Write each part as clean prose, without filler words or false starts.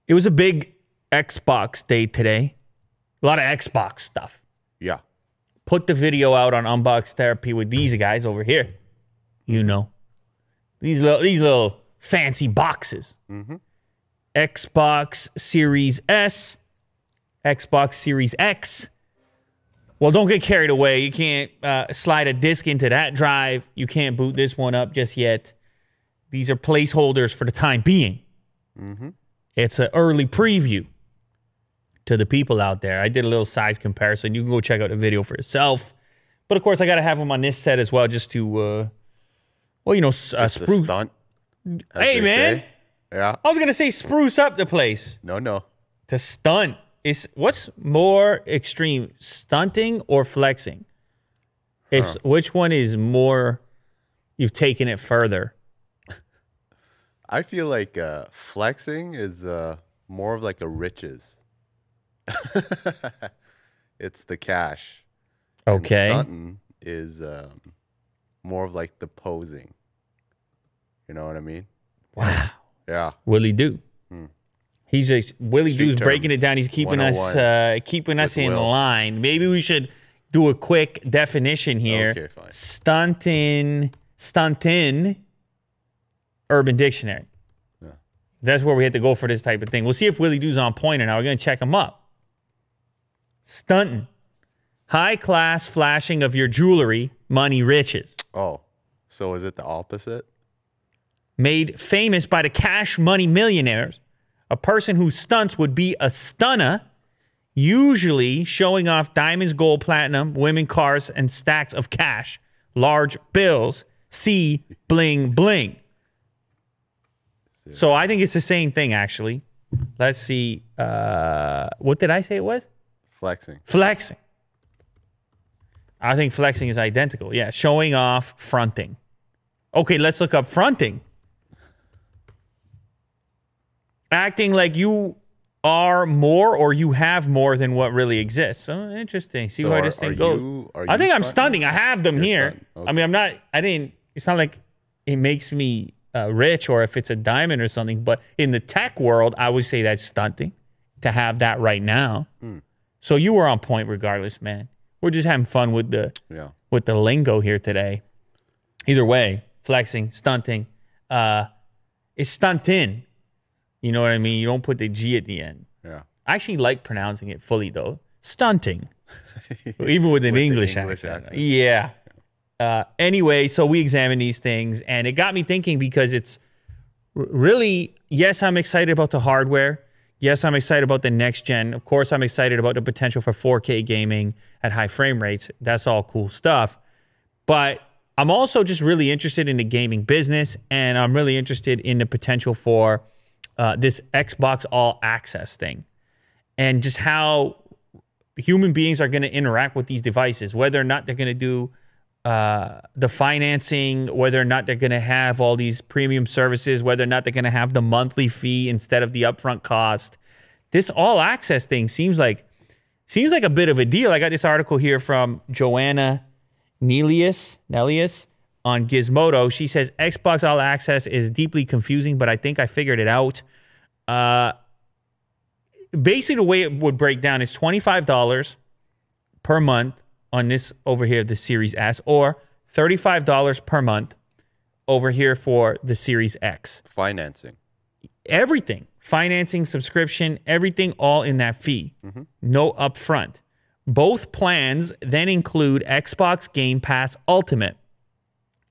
It was a big Xbox day today. A lot of Xbox stuff. Yeah. Put the video out on Unbox Therapy with these guys over here. You know. These little fancy boxes. Mm-hmm. Xbox Series S, Xbox Series X. Well, don't get carried away. You can't slide a disc into that drive. You can't boot this one up just yet. These are placeholders for the time being. Mm-hmm. It's an early preview to the people out there. I did a little size comparison. You can go check out the video for yourself. But, of course, I got to have them on this set as well just to, well, you know, spruce. Stunt, hey, man. Say. Yeah. I was going to say spruce up the place. No. To stunt. What's more extreme, stunting or flexing? Which one is more, you've taken it further? I feel like flexing is more of like a riches. It's the cash. Okay. And stunting is more of like the posing. You know what I mean? Wow. Yeah. Willie Do. He's just Willie Doo's breaking it down. He's keeping us in line. Maybe we should do a quick definition here. Okay, fine. Stuntin, Urban Dictionary. Yeah. That's where we had to go for this type of thing. We'll see if Willie Doo's on point or not. We're going to check him up. Stuntin, high class flashing of your jewelry, money, riches. Oh, so is it the opposite? Made famous by the cash money millionaires. A person who stunts would be a stunner, usually showing off diamonds, gold, platinum, women, cars, and stacks of cash, large bills. See bling bling. So I think it's the same thing, actually. Let's see. What did I say it was? Flexing. Flexing. I think flexing is identical. Yeah, showing off, fronting. Okay, let's look up fronting. Acting like you are more or you have more than what really exists. So interesting. See where this thing goes. I think I'm stunting. I have them here. Okay. I mean, it's not like it makes me rich or if it's a diamond or something, but in the tech world, I would say that's stunting to have that right now. So you were on point regardless, man. We're just having fun with the lingo here today. Either way, flexing, stunting, it's stunting. You know what I mean? You don't put the G at the end. Yeah. I actually like pronouncing it fully, though. Stunting. Even with an English accent. Yeah. Anyway, so we examined these things, and it got me thinking because it's really, yes, I'm excited about the hardware. Yes, I'm excited about the next gen. Of course, I'm excited about the potential for 4K gaming at high frame rates. That's all cool stuff. But I'm also just really interested in the gaming business, and I'm really interested in the potential for this Xbox All Access thing and just how human beings are going to interact with these devices, whether or not they're going to do the financing, whether or not they're going to have all these premium services, whether or not they're going to have the monthly fee instead of the upfront cost. This All Access thing seems like a bit of a deal. I got this article here from Joanna Nelius on Gizmodo. She says, Xbox All Access is deeply confusing, but I think I figured it out. Basically, the way it would break down is $25 per month on this over here, the Series S, or $35 per month over here for the Series X. Financing. Everything. Financing, subscription, everything all in that fee. No upfront. Both plans then include Xbox Game Pass Ultimate.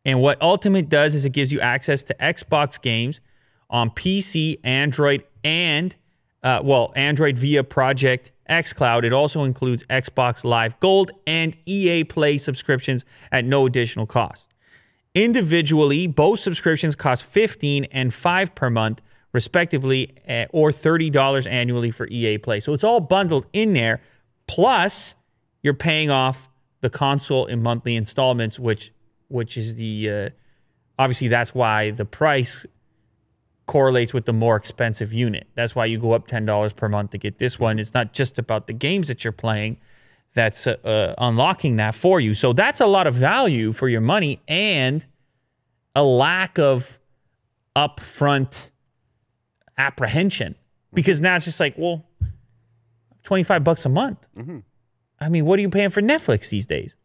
And what Ultimate does is it gives you access to Xbox games on PC, Android, and, Android via Project xCloud. It also includes Xbox Live Gold and EA Play subscriptions at no additional cost. Individually, both subscriptions cost $15 and $5 per month, respectively, or $30 annually for EA Play. So it's all bundled in there, plus you're paying off the console in monthly installments, which is the, obviously that's why the price correlates with the more expensive unit. That's why you go up $10 per month to get this one. It's not just about the games that you're playing that's unlocking that for you. So that's a lot of value for your money and a lack of upfront apprehension. Because now it's just like, well, $25 a month. I mean, what are you paying for Netflix these days?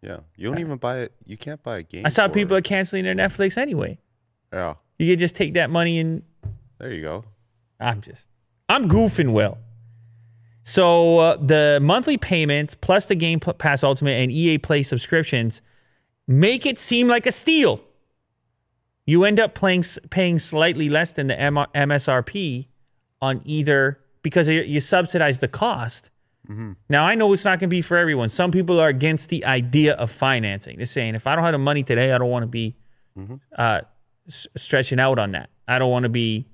Yeah, you don't even buy it. You can't buy a game. I saw people are canceling their Netflix anyway. Yeah. You could just take that money and... There you go. I'm goofing, Will. So the monthly payments plus the Game Pass Ultimate and EA Play subscriptions make it seem like a steal. You end up paying slightly less than the MSRP on either because you subsidize the cost. Now, I know it's not going to be for everyone. Some people are against the idea of financing. They're saying, if I don't have the money today, I don't want to be stretching out on that. I don't want to be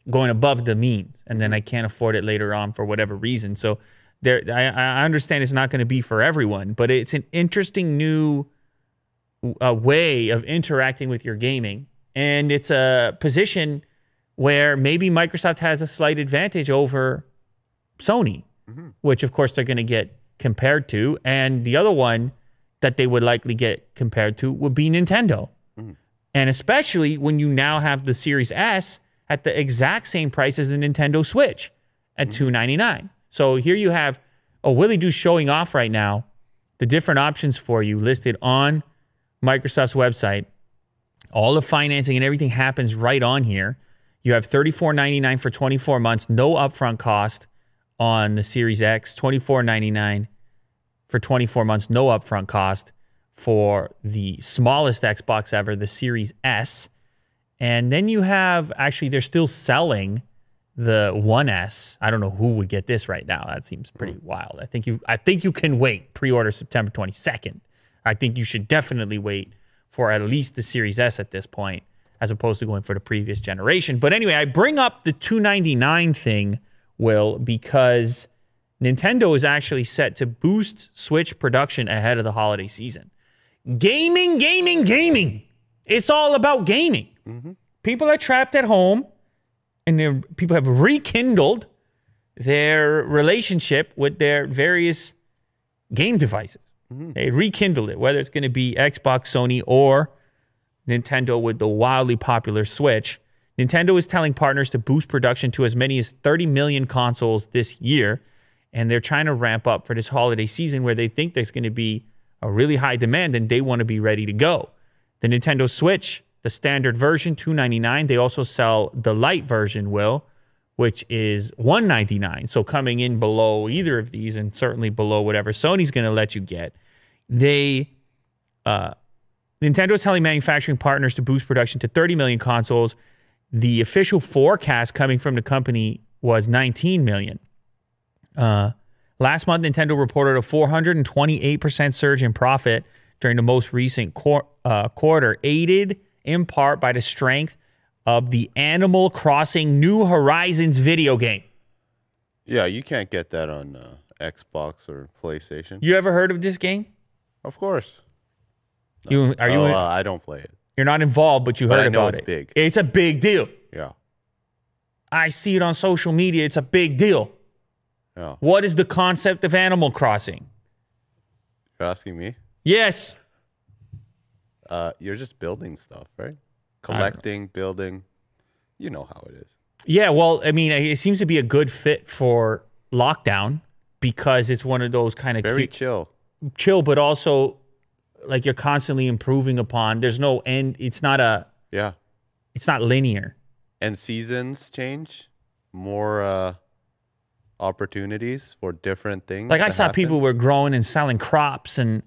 going above the means, and then I can't afford it later on for whatever reason. So I understand it's not going to be for everyone, but it's an interesting new way of interacting with your gaming. And it's a position where maybe Microsoft has a slight advantage over Sony, which, of course, they're going to get compared to. And the other one that they would likely get compared to would be Nintendo. And especially when you now have the Series S at the exact same price as the Nintendo Switch at $299. So here you have Willie Doo showing off right now the different options for you listed on Microsoft's website. All the financing and everything happens right on here. You have $34.99 for 24 months, no upfront cost on the Series X, $24.99 for 24 months, no upfront cost for the smallest Xbox ever, the Series S. And then you have, actually, they're still selling the One S. I don't know who would get this right now. That seems pretty wild. I think you can wait. Pre-order September 22nd. I think you should definitely wait for at least the Series S at this point, as opposed to going for the previous generation. But anyway, I bring up the $299 thing, Will, because Nintendo is actually set to boost Switch production ahead of the holiday season. Gaming, gaming, gaming. It's all about gaming. People are trapped at home, and people have rekindled their relationship with their various game devices. They rekindled it, whether it's going to be Xbox, Sony, or Nintendo with the wildly popular Switch. Nintendo is telling partners to boost production to as many as 30 million consoles this year, and they're trying to ramp up for this holiday season where they think there's going to be a really high demand and they want to be ready to go. The Nintendo Switch, the standard version, $299. They also sell the light version, Will, which is $199. So coming in below either of these and certainly below whatever Sony's going to let you get. Nintendo is telling manufacturing partners to boost production to 30 million consoles. The official forecast coming from the company was 19 million. Last month, Nintendo reported a 428% surge in profit during the most recent quarter, aided in part by the strength of the Animal Crossing New Horizons video game. Yeah, you can't get that on Xbox or PlayStation. You ever heard of this game? Of course. No. I don't play it. You're not involved, but you heard about it. It's big. It's a big deal. Yeah. I see it on social media. It's a big deal. Yeah. What is the concept of Animal Crossing? You're asking me? Yes. You're just building stuff, right? Collecting, building. You know how it is. Yeah, well, I mean, it seems to be a good fit for lockdown because it's one of those kind of very chill, but also like you're constantly improving upon. There's no end. It's not linear. And seasons change. More opportunities for different things. Like I saw people were growing and selling crops, and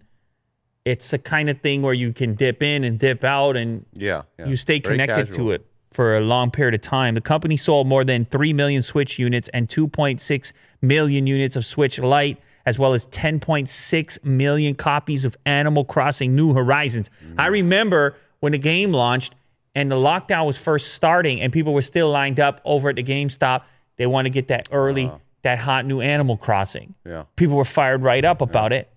it's a kind of thing where you can dip in and dip out, and you stay connected to it for a long period of time. The company sold more than 3 million Switch units and 2.6 million units of Switch Lite, as well as 10.6 million copies of Animal Crossing New Horizons. I remember when the game launched and the lockdown was first starting and people were still lined up over at the GameStop. They want to get that early, that hot new Animal Crossing. Yeah. People were fired right up about it.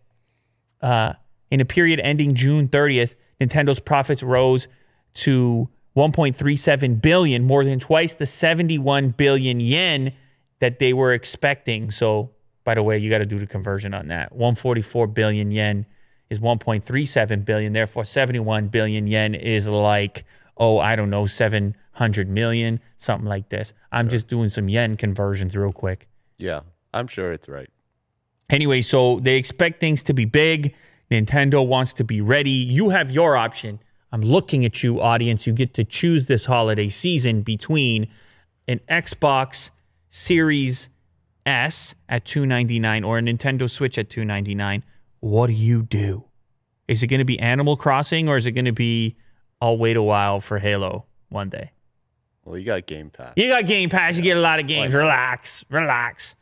In a period ending June 30th, Nintendo's profits rose to 1.37 billion, more than twice the 71 billion yen that they were expecting. So, by the way, you got to do the conversion on that. 144 billion yen is 1.37 billion. Therefore, 71 billion yen is like oh, I don't know, 700 million, something like this. I'm just doing some yen conversions real quick. Yeah, I'm sure it's right. Anyway, so they expect things to be big. Nintendo wants to be ready. You have your option. I'm looking at you, audience. You get to choose this holiday season between an Xbox Series S at $299 or a Nintendo Switch at $299. What do you do? Is it going to be Animal Crossing or is it going to be I'll wait a while for Halo one day? Well, you got Game Pass. You got Game Pass. You get a lot of games. Relax. Relax.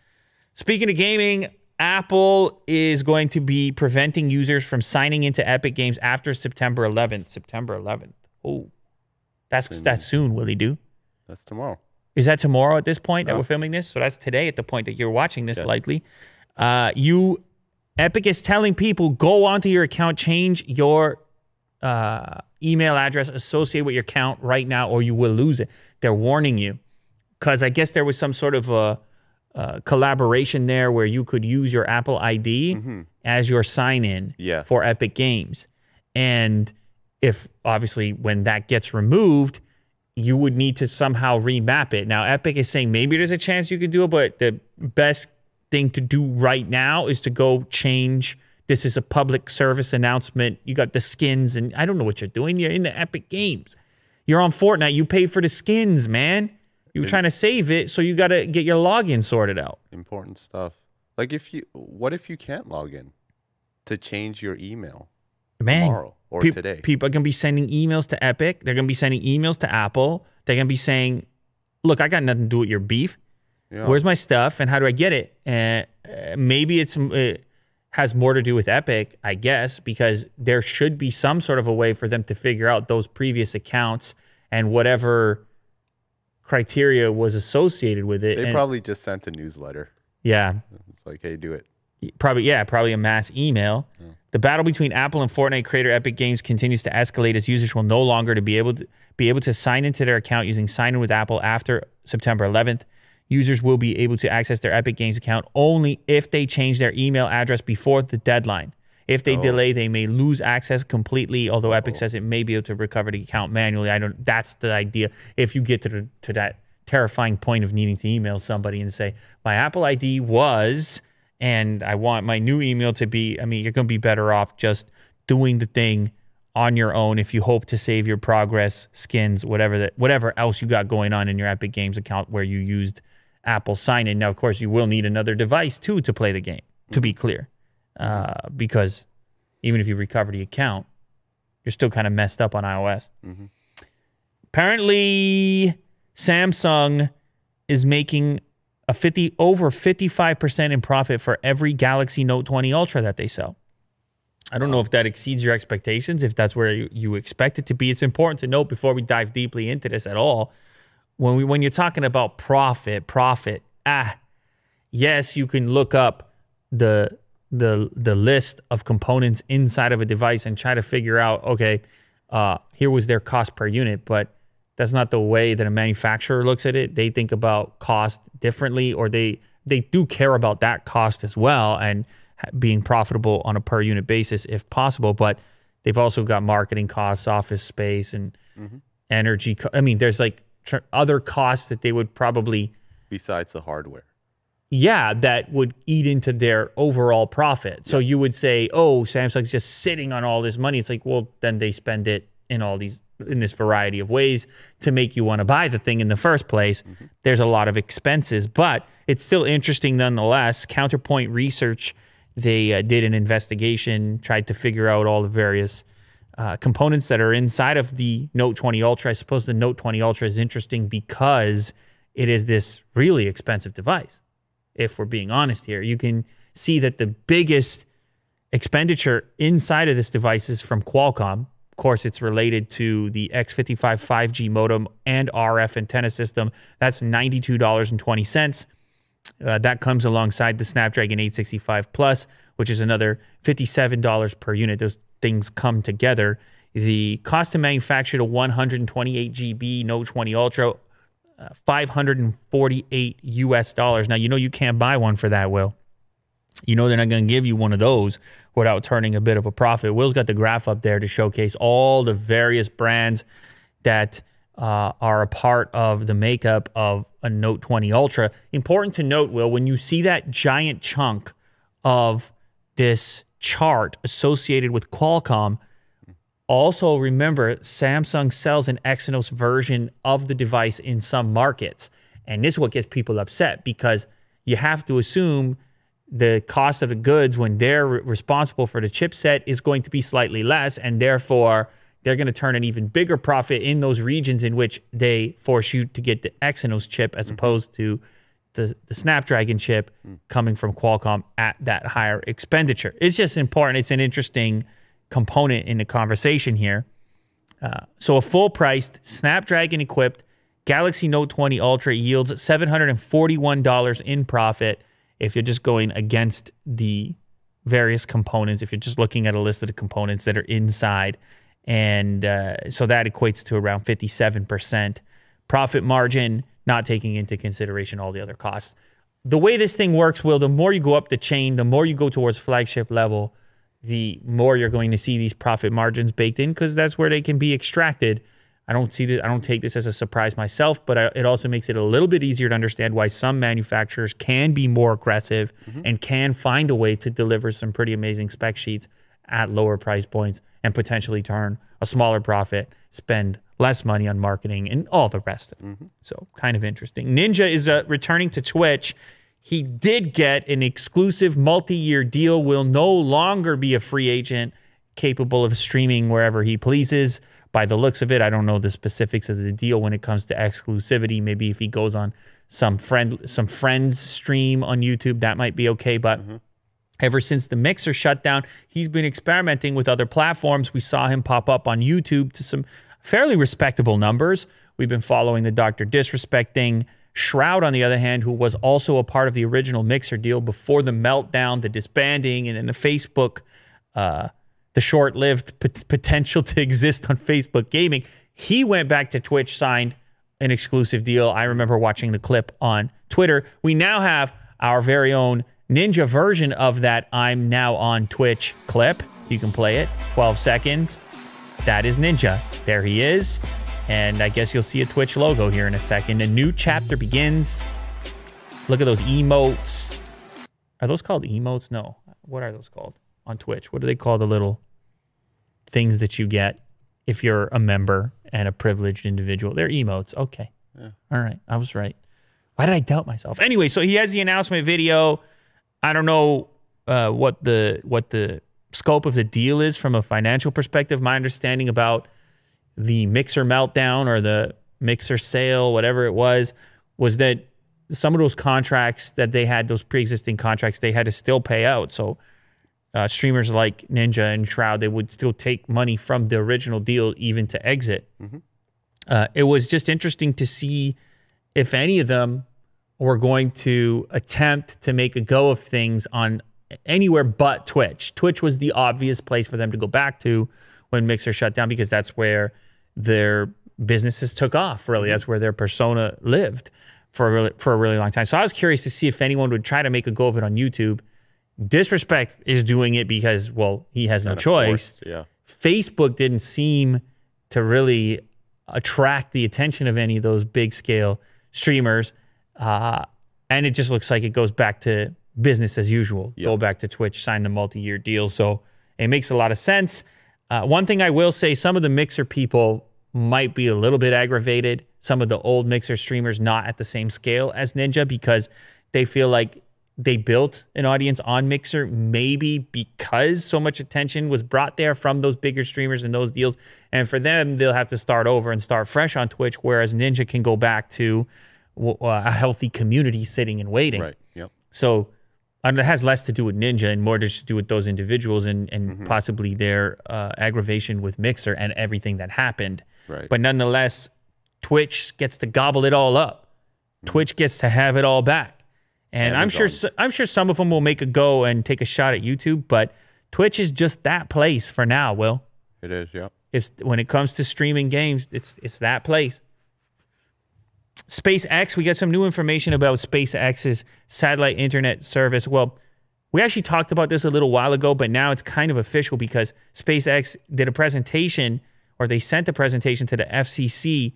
Speaking of gaming, Apple is going to be preventing users from signing into Epic Games after September 11th. September 11th. Oh, that's soon, Willie Do. That's tomorrow. Is that tomorrow at this point that we're filming this? So that's today at the point that you're watching this, likely. Epic is telling people, go onto your account, change your email address associated with your account right now, or you will lose it. They're warning you because I guess there was some sort of a collaboration there where you could use your Apple ID as your sign-in for Epic Games. And if, obviously, when that gets removed, you would need to somehow remap it. Now, Epic is saying maybe there's a chance you could do it, but the best thing to do right now is to go change. This is a public service announcement. You got the skins, and I don't know what you're doing. You're in the Epic Games. You're on Fortnite. You pay for the skins, man. You were trying to save it, so you got to get your login sorted out. Important stuff. Like, what if you can't log in to change your email tomorrow or today? People are going to be sending emails to Epic. They're going to be sending emails to Apple. They're going to be saying, look, I got nothing to do with your beef. Yeah. Where's my stuff, and how do I get it? And maybe it has more to do with Epic, I guess, because there should be some sort of a way for them to figure out those previous accounts and whatever criteria was associated with it. They probably just sent a newsletter. Yeah. It's like, hey, do it. Probably a mass email. Yeah. The battle between Apple and Fortnite creator Epic Games continues to escalate as users will no longer be able to sign into their account using Sign In with Apple after September 11th. Users will be able to access their Epic Games account only if they change their email address before the deadline. If they delay, they may lose access completely, although Epic says it may be able to recover the account manually. That's the idea. If you get to that terrifying point of needing to email somebody and say, my Apple ID was, and I want my new email to be, I mean, you're going to be better off just doing the thing on your own if you hope to save your progress, skins, whatever else you got going on in your Epic Games account where you used Apple sign-in. Now, of course, you will need another device, too, to play the game, to be clear. Because even if you recover the account, you're still kind of messed up on iOS. Apparently, Samsung is making over 55% in profit for every Galaxy Note 20 Ultra that they sell. I don't know if that exceeds your expectations, if that's where you expect it to be. It's important to note before we dive deeply into this at all, when you're talking about profit, yes, you can look up the list of components inside of a device and try to figure out, okay, here was their cost per unit, but that's not the way that a manufacturer looks at it. They think about cost differently, or they do care about that cost as well and being profitable on a per unit basis if possible, but they've also got marketing costs, office space, and energy. I mean, there's like other costs that they would probably... Besides the hardware. Yeah, that would eat into their overall profit. Yeah. So you would say, oh, Samsung's just sitting on all this money. It's like, well, then they spend it in this variety of ways to make you want to buy the thing in the first place. There's a lot of expenses, but it's still interesting nonetheless. Counterpoint Research, they did an investigation, tried to figure out all the various components that are inside of the Note 20 Ultra. I suppose the Note 20 Ultra is interesting because it is this really expensive device. If we're being honest here, you can see that the biggest expenditure inside of this device is from Qualcomm. Of course, it's related to the X55 5G modem and RF antenna system. That's $92.20. That comes alongside the Snapdragon 865 Plus, which is another $57 per unit. Those things come together. The cost to manufacture the 128 GB Note 20 Ultra, $548 US. Now, you know you can't buy one for that, Will. You know they're not going to give you one of those without turning a bit of a profit. Will's got the graph up there to showcase all the various brands that are a part of the makeup of a Note 20 Ultra. Important to note, Will, when you see that giant chunk of this chart associated with Qualcomm, also remember Samsung sells an Exynos version of the device in some markets. And this is what gets people upset, because you have to assume the cost of the goods when they're responsible for the chipset is going to be slightly less, and therefore they're going to turn an even bigger profit in those regions in which they force you to get the Exynos chip as opposed to the Snapdragon chip coming from Qualcomm at that higher expenditure. It's just important. It's an interesting component in the conversation here. So a full-priced Snapdragon-equipped Galaxy Note 20 Ultra yields $741 in profit if you're just going against the various components, if you're just looking at a list of the components that are inside. And so that equates to around 57% profit margin, not taking into consideration all the other costs. The way this thing works, Will, the more you go up the chain, the more you go towards flagship level, the more you're going to see these profit margins baked in, because that's where they can be extracted. I don't take this as a surprise myself, but it also makes it a little bit easier to understand why some manufacturers can be more aggressive and can find a way to deliver some pretty amazing spec sheets at lower price points and potentially turn a smaller profit, spend less money on marketing and all the rest of it. So kind of interesting. Ninja is returning to Twitch. He did get an exclusive multi-year deal, will no longer be a free agent capable of streaming wherever he pleases. By the looks of it, I don't know the specifics of the deal when it comes to exclusivity. Maybe if he goes on some friends stream on YouTube, that might be okay. But ever since the Mixer shut down, he's been experimenting with other platforms. We saw him pop up on YouTube to some fairly respectable numbers. We've been following the Dr. Disrespect thing. Shroud, on the other hand, who was also a part of the original Mixer deal before the meltdown, the disbanding, and then the Facebook, the short-lived potential to exist on Facebook gaming, he went back to Twitch, signed an exclusive deal. I remember watching the clip on Twitter. We now have our very own Ninja version of that I'm now on Twitch clip. You can play it, 12 seconds. That is Ninja. There he is. And I guess you'll see a Twitch logo here in a second. A new chapter begins. Look at those emotes. Are those called emotes? No. What are those called on Twitch? What do they call the little things that you get if you're a member and a privileged individual? They're emotes. Okay. Yeah. All right. I was right. Why did I doubt myself? Anyway, so he has the announcement video. I don't know what the scope of the deal is from a financial perspective. My understanding about the Mixer meltdown or the Mixer sale, whatever it was that some of those contracts that they had, those pre-existing contracts, they had to still pay out. So streamers like Ninja and Shroud, they would still take money from the original deal even to exit. It was just interesting to see if any of them were going to attempt to make a go of things on anywhere but Twitch. Twitch was the obvious place for them to go back to when Mixer shut down, because that's where their businesses took off, really. That's where their persona lived for a really long time. So I was curious to see if anyone would try to make a go of it on YouTube. Disrespect is doing it because, well, he has no choice. Yeah. Facebook didn't seem to really attract the attention of any of those big-scale streamers. And it just looks like it goes back to business as usual. Yep. Go back to Twitch, sign the multi-year deal. So it makes a lot of sense. One thing I will say, some of the Mixer people might be a little bit aggravated. Some of the old Mixer streamers not at the same scale as Ninja, because they feel like they built an audience on Mixer, maybe because so much attention was brought there from those bigger streamers and those deals. And for them, they'll have to start over and start fresh on Twitch, whereas Ninja can go back to a healthy community sitting and waiting. Right. Yep. So it has less to do with Ninja and more to do with those individuals and possibly their aggravation with Mixer and everything that happened. Right. But nonetheless, Twitch gets to gobble it all up. Twitch gets to have it all back. And Amazon. I'm sure some of them will make a go and take a shot at YouTube, but Twitch is just that place for now, Will. It is, yeah. It's when it comes to streaming games, it's that place. SpaceX, we got some new information about SpaceX's satellite internet service. Well, we actually talked about this a little while ago, but now it's kind of official because SpaceX did a presentation or they sent the presentation to the FCC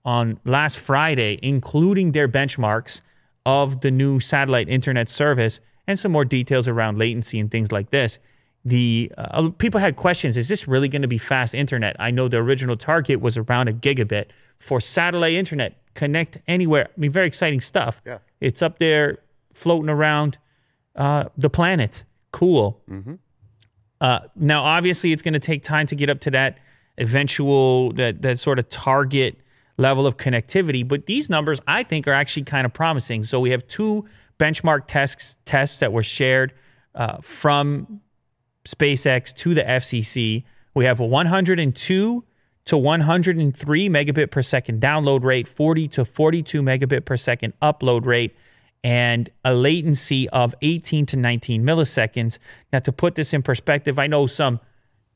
on last Friday, including their benchmarks of the new satellite internet service and some more details around latency and things like this. The people had questions. Is this really going to be fast internet? I know the original target was around 1 gigabit for satellite internet. Connect anywhere. I mean, very exciting stuff. Yeah. It's up there floating around the planet. Cool. Now, obviously, it's going to take time to get up to that eventual, that sort of target level of connectivity. But these numbers, I think, are actually kind of promising. So we have 2 benchmark tests that were shared from SpaceX to the FCC. We have a 102 to 103 megabit per second download rate, 40 to 42 megabit per second upload rate, and a latency of 18 to 19 milliseconds. Now, to put this in perspective, I know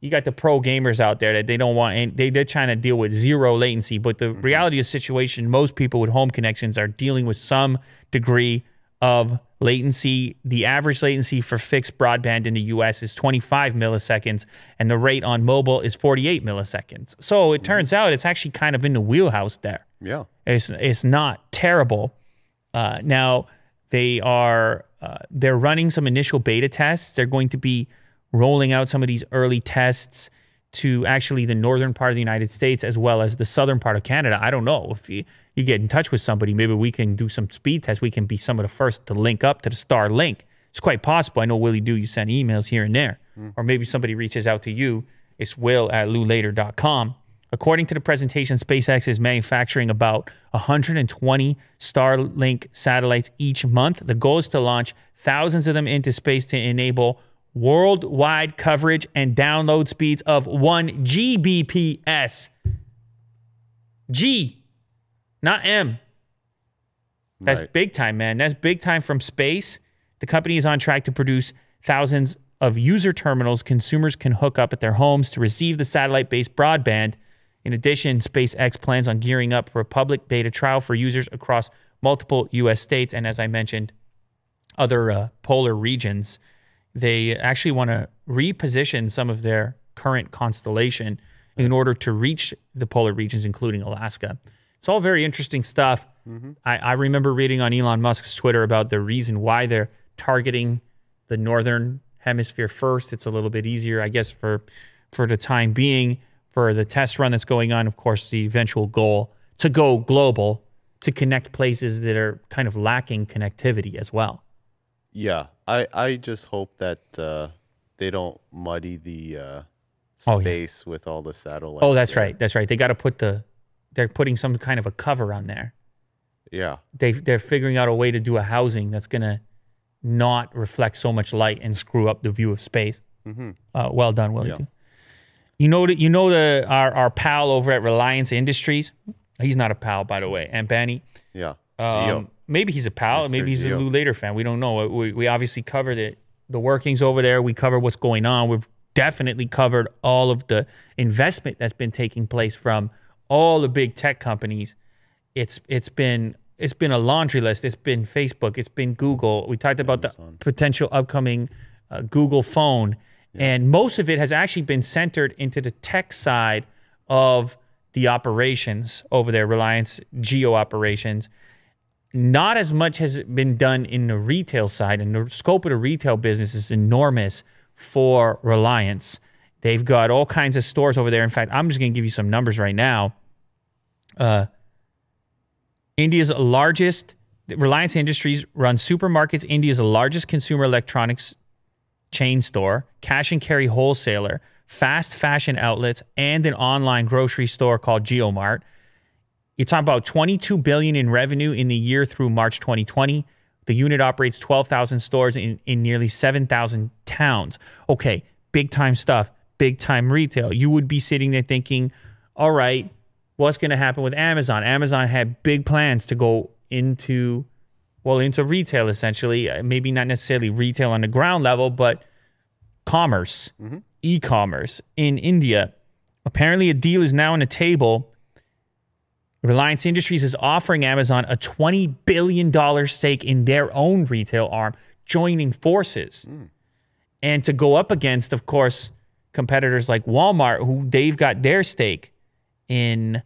you got the pro gamers out there that they don't want, and they're trying to deal with 0 latency, but the reality of the situation, most people with home connections are dealing with some degree of latency. The average latency for fixed broadband in the US is 25 milliseconds, and the rate on mobile is 48 milliseconds. So it turns out it's actually kind of in the wheelhouse there. Yeah. It's not terrible. Now, they're running some initial beta tests. They're going to be rolling out some of these early tests to actually the northern part of the United States as well as the southern part of Canada. I don't know. If you get in touch with somebody, maybe we can do some speed tests. We can be some of the first to link up to the Starlink. It's quite possible. I know, Willie Do, you send emails here and there. Or maybe somebody reaches out to you. It's will@loulater.com. According to the presentation, SpaceX is manufacturing about 120 Starlink satellites each month. The goal is to launch thousands of them into space to enable worldwide coverage and download speeds of 1 Gbps. G, not M. That's big time, man. That's big time from space. The company is on track to produce thousands of user terminals consumers can hook up at their homes to receive the satellite-based broadband. In addition, SpaceX plans on gearing up for a public beta trial for users across multiple U.S. states and, as I mentioned, other polar regions. They actually want to reposition some of their current constellation in order to reach the polar regions, including Alaska. It's all very interesting stuff. I remember reading on Elon Musk's Twitter about the reason why they're targeting the northern hemisphere first. It's a little bit easier, I guess, for the time being. For the test run that's going on, of course, the eventual goal to go global, to connect places that are kind of lacking connectivity as well. Yeah, I just hope that they don't muddy the space with all the satellites. Oh, that's right. That's right. They got to they're putting some kind of a cover on there. Yeah. They're figuring out a way to do a housing that's going to not reflect so much light and screw up the view of space. Well done, Willie. Yeah. You know our pal over at Reliance Industries. He's not a pal, by the way. Ambani. Yeah. Maybe he's a pal. Maybe he's a Lou Later fan. We don't know. We obviously covered the workings over there. We covered what's going on. We've definitely covered all of the investment that's been taking place from all the big tech companies. It's been a laundry list. It's been Facebook. It's been Google. We talked about the potential upcoming Google phone. Yeah. And most of it has actually been centered into the tech side of the operations over there, Reliance Geo operations. Not as much has been done in the retail side, and the scope of the retail business is enormous for Reliance. They've got all kinds of stores over there. In fact, I'm just going to give you some numbers right now. India's largest, Reliance Industries runs supermarkets. India's largest consumer electronics chain store, cash and carry wholesaler, fast fashion outlets, and an online grocery store called GeoMart. You're talking about $22 billion in revenue in the year through March 2020. The unit operates 12,000 stores in nearly 7,000 towns. Okay, big time stuff, big time retail. You would be sitting there thinking, all right, what's going to happen with Amazon? Amazon had big plans to go into retail, essentially. Maybe not necessarily retail on the ground level, but commerce, e-commerce in India. Apparently, a deal is now on the table. Reliance Industries is offering Amazon a $20 billion stake in their own retail arm, joining forces. And to go up against, of course, competitors like Walmart, who they've got their stake in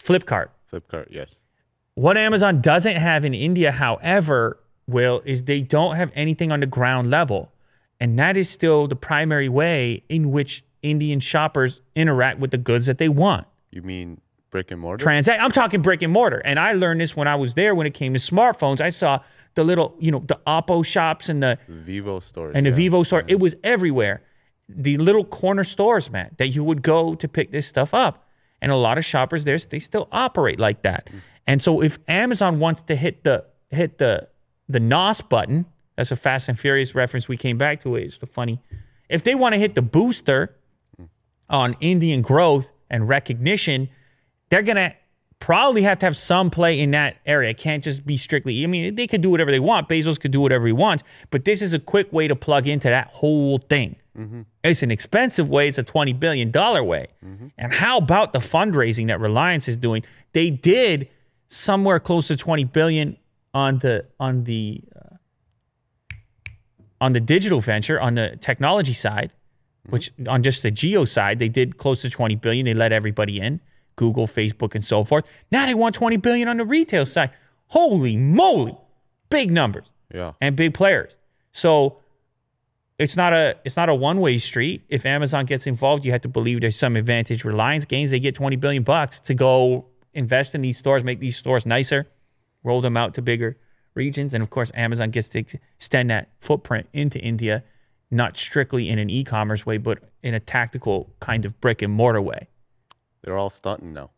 Flipkart. Flipkart, yes. What Amazon doesn't have in India, however, Will, is they don't have anything on the ground level. And that is still the primary way in which Indian shoppers interact with the goods that they want. You mean brick and mortar? I'm talking brick and mortar. And I learned this when I was there when it came to smartphones. I saw the little, the Oppo shops and the Vivo stores. And the Vivo store. It was everywhere. The little corner stores, man, that you would go to pick this stuff up. And a lot of shoppers there, they still operate like that. And so if Amazon wants to hit the NOS button, that's a Fast and Furious reference we came back to. It's the funny. If they want to hit the booster on Indian growth and recognition, they're going to probably have to have some play in that area. It can't just be strictly, I mean, they could do whatever they want. Bezos could do whatever he wants, but this is a quick way to plug into that whole thing. It's an expensive way. It's a $20 billion way. And how about the fundraising that Reliance is doing? They did somewhere close to $20 billion on the digital venture, on the technology side, which on just the geo side, they did close to $20 billion. They let everybody in, Google, Facebook, and so forth. Now they want $20 billion on the retail side. Holy moly, big numbers, and big players. So it's not a one-way street. If Amazon gets involved, you have to believe there's some advantage. Reliance gains, they get $20 billion to go invest in these stores, make these stores nicer, roll them out to bigger regions. And of course, Amazon gets to extend that footprint into India, not strictly in an e-commerce way, but in a tactical kind of brick and mortar way. They're all stunting now.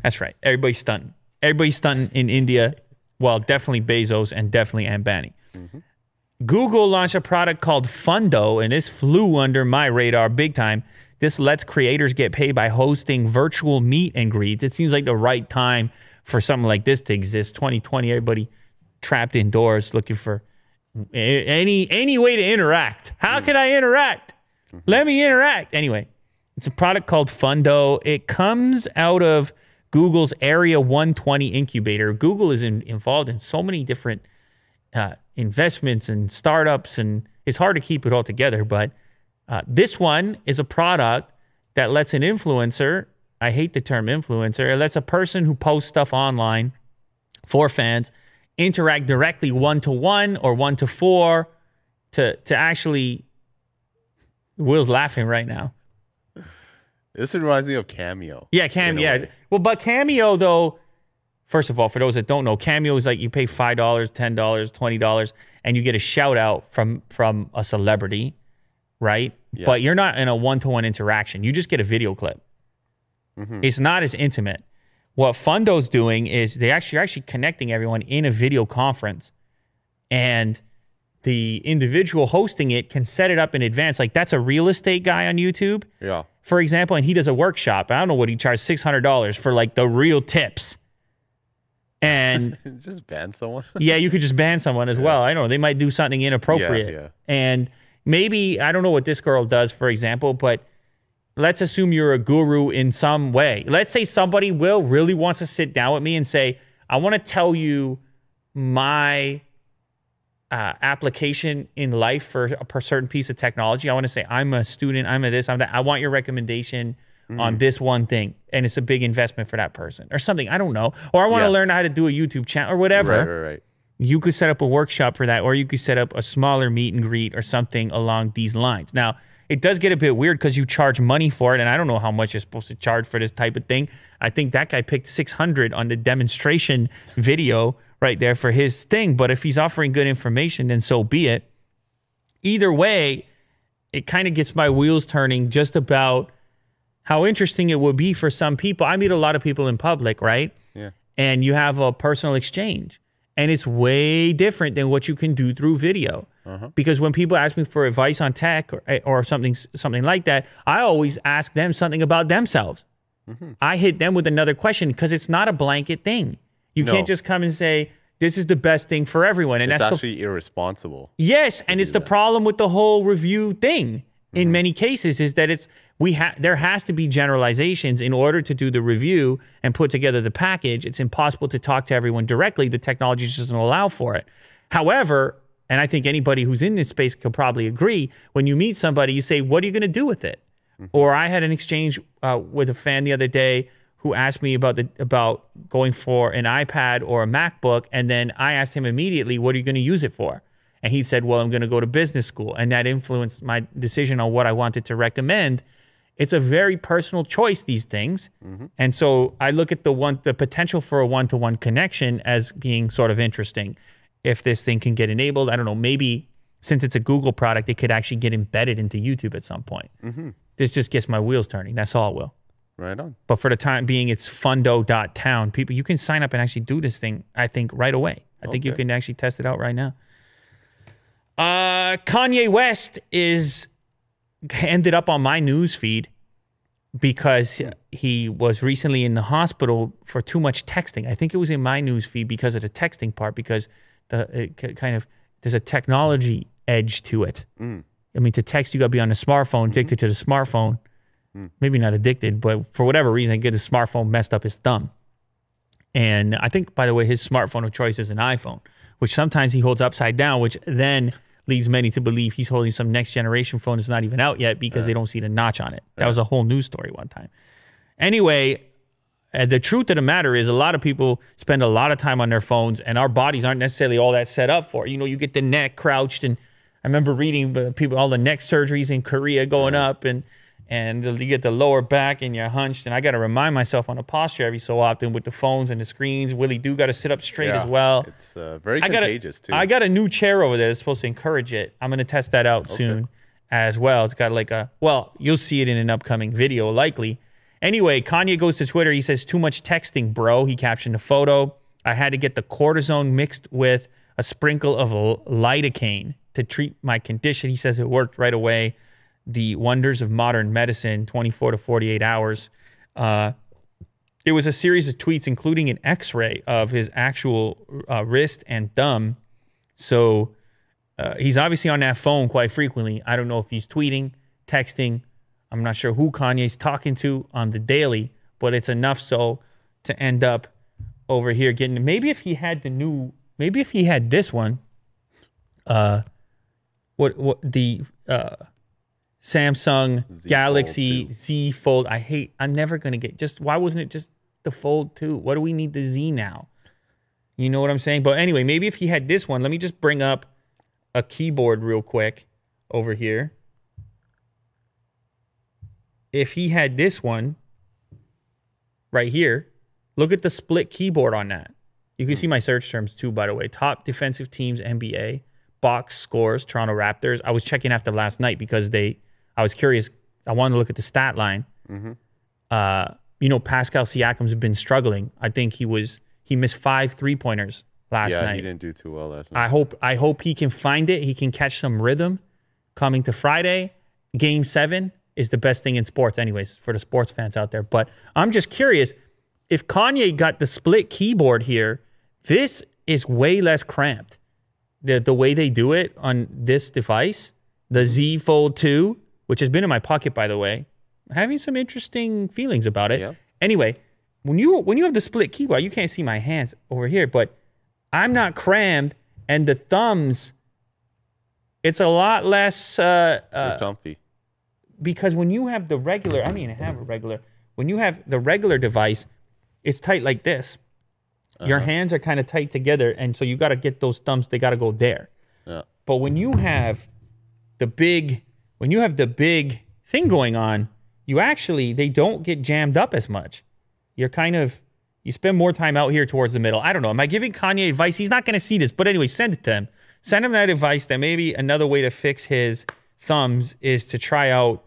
That's right. Everybody's stunting. Everybody's stunting in India. Well, definitely Bezos and definitely Ambani. Google launched a product called Fundo, and this flew under my radar big time. This lets creators get paid by hosting virtual meet and greets. It seems like the right time for something like this to exist. 2020, everybody trapped indoors looking for any way to interact. How can I interact? Let me interact. Anyway, it's a product called Fundo. It comes out of Google's Area 120 incubator. Google is involved in so many different investments and startups, and it's hard to keep it all together. But this one is a product that lets an influencer, I hate the term influencer, it lets a person who posts stuff online for fans interact directly one-to-one or one-to-four to actually... Will's laughing right now. This reminds me of Cameo. Yeah, Cameo. Yeah. Well, but Cameo, though, first of all, for those that don't know, Cameo is like you pay $5, $10, $20, and you get a shout out from a celebrity, right? Yeah. But you're not in a one-to-one interaction. You just get a video clip. It's not as intimate. What Fundo's doing is they're actually connecting everyone in a video conference, and the individual hosting it can set it up in advance. Like, that's a real estate guy on YouTube, for example, and he does a workshop. I don't know what he charges, $600 for like the real tips. And just ban someone. Yeah, you could just ban someone as well. I don't know. They might do something inappropriate. And maybe, I don't know what this girl does, for example, but let's assume you're a guru in some way. Let's say somebody really wants to sit down with me and say, I want to tell you my application in life for a certain piece of technology. I want to say, I'm a student, I'm a this, I'm that. I want your recommendation on this one thing. And it's a big investment for that person or something. I don't know. Or I want to learn how to do a YouTube channel or whatever. Right. You could set up a workshop for that, or you could set up a smaller meet and greet or something along these lines. Now, it does get a bit weird because you charge money for it, and I don't know how much you're supposed to charge for this type of thing. I think that guy picked $600 on the demonstration video right there for his thing. But if he's offering good information, then so be it. Either way, it kind of gets my wheels turning just about how interesting it would be for some people. I meet a lot of people in public, right? Yeah. And you have a personal exchange. And it's way different than what you can do through video. Because when people ask me for advice on tech or something like that, I always ask them something about themselves. I hit them with another question because it's not a blanket thing. You can't just come and say, this is the best thing for everyone. And that's actually irresponsible. Yes, and it's the problem with the whole review thing in many cases is that there has to be generalizations in order to do the review and put together the package. It's impossible to talk to everyone directly. The technology just doesn't allow for it. However, and I think anybody who's in this space could probably agree, when you meet somebody, you say, what are you going to do with it? Or I had an exchange with a fan the other day who asked me about going for an iPad or a MacBook, and then I asked him immediately, what are you going to use it for? And he said, well, I'm going to go to business school. And that influenced my decision on what I wanted to recommend. It's a very personal choice, these things. And so I look at the potential for a one-to-one connection as being sort of interesting. If this thing can get enabled, I don't know, maybe since it's a Google product, it could actually get embedded into YouTube at some point. This just gets my wheels turning. That's all it will. Right on. But for the time being, it's fundo.town. People, you can sign up and actually do this thing, I think, right away. I think you can actually test it out right now. Kanye West ended up on my news feed because he was recently in the hospital for too much texting. I think it was in my news feed because of the texting part, because there's a technology edge to it. I mean, to text, you got to be on the smartphone, addicted to the smartphone. Maybe not addicted, but for whatever reason, I get the smartphone messed up his thumb. And I think, by the way, his smartphone of choice is an iPhone, which sometimes he holds upside down, which then leads many to believe he's holding some next generation phone that's not even out yet because they don't see the notch on it. That was a whole news story one time. Anyway, the truth of the matter is a lot of people spend a lot of time on their phones, and our bodies aren't necessarily all that set up for it. You know, you get the neck crouched, and I remember reading people, all the neck surgeries in Korea going up, and you get the lower back and you're hunched. And I got to remind myself on the posture every so often with the phones and the screens. Willie do got to sit up straight as well. It's very contagious too. I got a new chair over there that's supposed to encourage it. I'm going to test that out soon as well. It's got like you'll see it in an upcoming video likely. Anyway, Kanye goes to Twitter. He says, too much texting, bro. He captioned the photo. I had to get the cortisone mixed with a sprinkle of lidocaine to treat my condition. He says it worked right away. The wonders of modern medicine, 24 to 48 hours. It was a series of tweets, including an x-ray of his actual wrist and thumb. So he's obviously on that phone quite frequently. I don't know if he's tweeting, texting. I'm not sure who Kanye's talking to on the daily, but it's enough so to end up over here getting, maybe if he had this one, Samsung Galaxy Z Fold. I'm never going to get, why wasn't it just the Fold 2? What do we need the Z now? You know what I'm saying? But anyway, maybe if he had this one, let me just bring up a keyboard real quick over here. If he had this one right here, look at the split keyboard on that. You can see my search terms too, by the way. Top defensive teams, NBA. Box scores, Toronto Raptors. I was checking after last night because I was curious. I wanted to look at the stat line. You know, Pascal Siakam's been struggling. I think he missed 5 3-pointers last night. Yeah, he didn't do too well last night. I hope he can find it. He can catch some rhythm coming to Friday. Game 7 is the best thing in sports anyways for the sports fans out there. But I'm just curious, if Kanye got the split keyboard here, this is way less cramped. The way they do it on this device, the Z Fold 2, which has been in my pocket, by the way, having some interesting feelings about it. Yeah. Anyway, when you have the split keyboard, you can't see my hands over here, but I'm not crammed, and the thumbs, it's a lot less comfy. Because when you have the regular, when you have the regular device, it's tight like this. Your hands are kind of tight together, and so you got to get those thumbs, they got to go there. Yeah. But when you have the big thing going on, they don't get jammed up as much. You spend more time out here towards the middle. I don't know. Am I giving Kanye advice? He's not going to see this, but anyway, send it to him. Send him that advice that maybe another way to fix his thumbs is to try out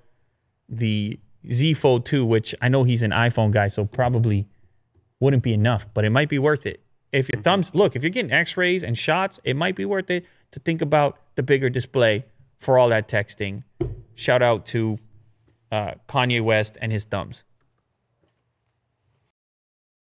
the Z Fold 2, which I know he's an iPhone guy, so probably wouldn't be enough, but it might be worth it. If your thumbs, look, if you're getting x-rays and shots, it might be worth it to think about the bigger display for all that texting. Shout out to Kanye West and his thumbs.